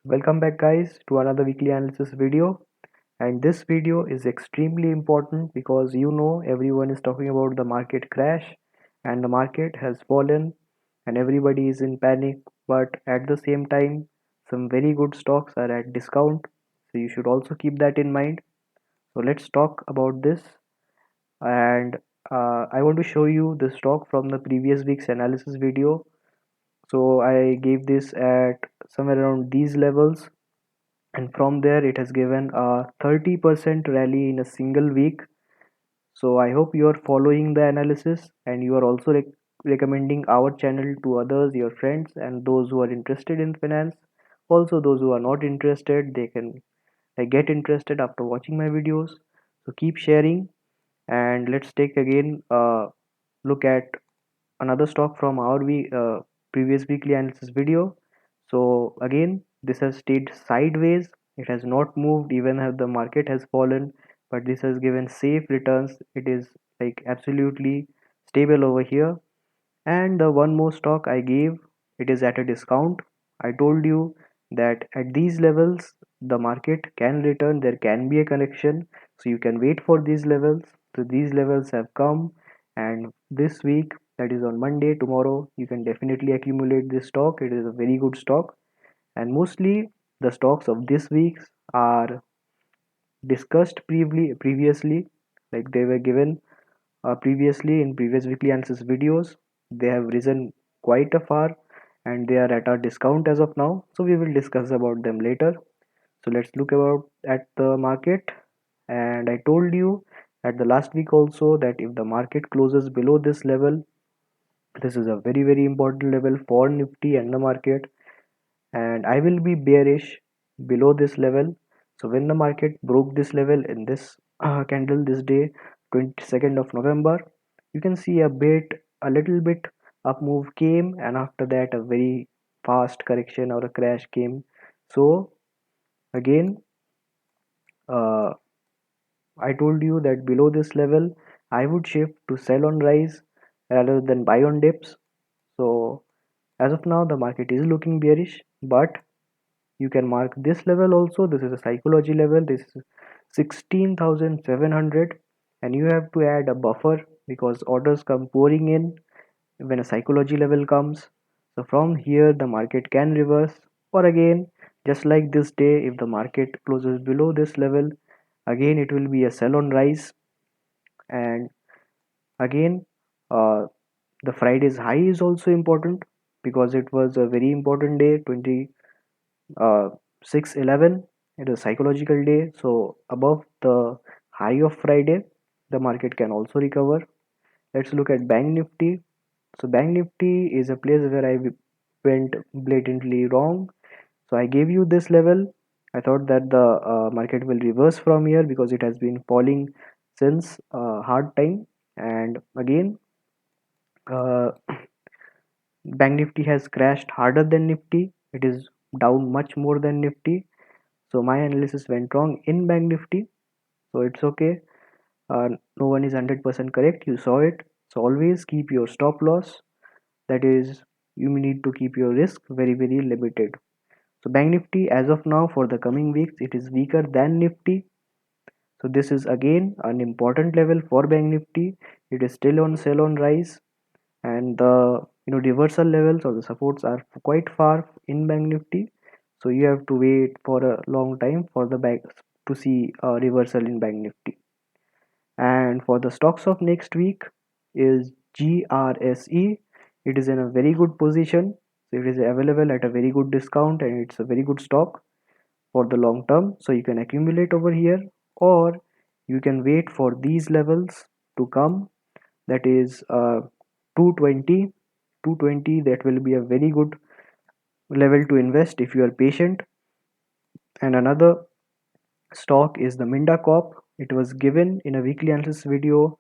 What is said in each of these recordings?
Welcome back guys to another weekly analysis video, and this video is extremely important because everyone is talking about the market crash and the market has fallen and everybody is in panic, but at the same time some very good stocks are at discount, so you should also keep that in mind. So let's talk about this, and I want to show you the stock from the previous week's analysis video. So I gave this at somewhere around these levels, and from there it has given a 30% rally in a single week. So I hope you are following the analysis and you are also recommending our channel to others, your friends, and those who are interested in finance. Also those who are not interested, they can get interested after watching my videos. So keep sharing, and let's take again a look at another stock from our previous weekly analysis video. So again, this has stayed sideways. It has not moved even as the market has fallen, but this has given safe returns. It is like absolutely stable over here. And the one more stock I gave, it is at a discount. I told you that at these levels the market can return, there can be a correction, so you can wait for these levels. So these levels have come, and this week, that is on Monday, tomorrow, you can definitely accumulate this stock. It is a very good stock, and mostly the stocks of this week are discussed previously, like they were given previously in previous weekly analysis videos. They have risen quite a far and they are at a discount as of now, so we will discuss about them later. So let's look about at the market. And I told you at the last week also that if the market closes below this level, this is a very important level for Nifty and the market, and I will be bearish below this level. So when the market broke this level in this candle this day, 22nd of November, you can see a little bit up move came, and after that a very fast correction or a crash came. So again, uh, I told you that below this level I would shift to sell on rise rather than buy on dips. So as of now the market is looking bearish, but you can mark this level also. This is a psychology level. This is 16,700, and you have to add a buffer because orders come pouring in when a psychology level comes. So from here the market can reverse, or again, just like this day, if the market closes below this level, again it will be a sell on rise. And again, uh, the Friday's high is also important because it was a very important day, 6/11. It is a psychological day, so above the high of Friday the market can also recover. Let's look at Bank Nifty. So Bank Nifty is a place where I went blatantly wrong. So I gave you this level. I thought that the market will reverse from here because it has been falling since hard time. And again, uh, Bank Nifty has crashed harder than Nifty. It is down much more than Nifty. So my analysis went wrong in Bank Nifty. So it's okay. No one is 100% correct. You saw it. So always keep your stop loss. That is, you need to keep your risk very limited. So Bank Nifty as of now for the coming weeks, it is weaker than Nifty. So this is again an important level for Bank Nifty. It is still on sell on rise, and the reversal levels or the supports are quite far in Bank Nifty. So you have to wait for a long time for the bank to see a reversal in Bank Nifty. And for the stocks of next week is GRSE. It is in a very good position. So it is available at a very good discount and it's a very good stock for the long term. So you can accumulate over here, or you can wait for these levels to come. That is 220. 220, that will be a very good level to invest if you are patient. And another stock is the Minda Corp. It was given in a weekly analysis video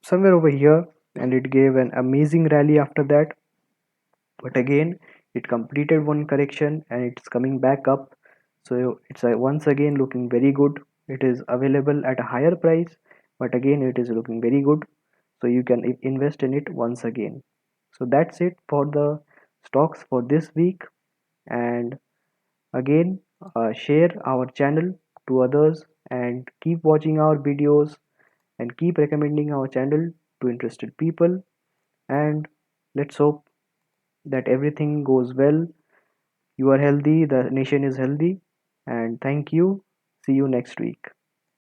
somewhere over here, and it gave an amazing rally after that, but again it completed one correction and it's coming back up. So it's once again looking very good. It is available at a higher price, but again it is looking very good, so you can invest in it once again. So that's it for the stocks for this week. And Again, share our channel to others and keep watching our videos and keep recommending our channel to interested people. And let's hope that everything goes well. You are healthy, the nation is healthy, and thank you. See you next week.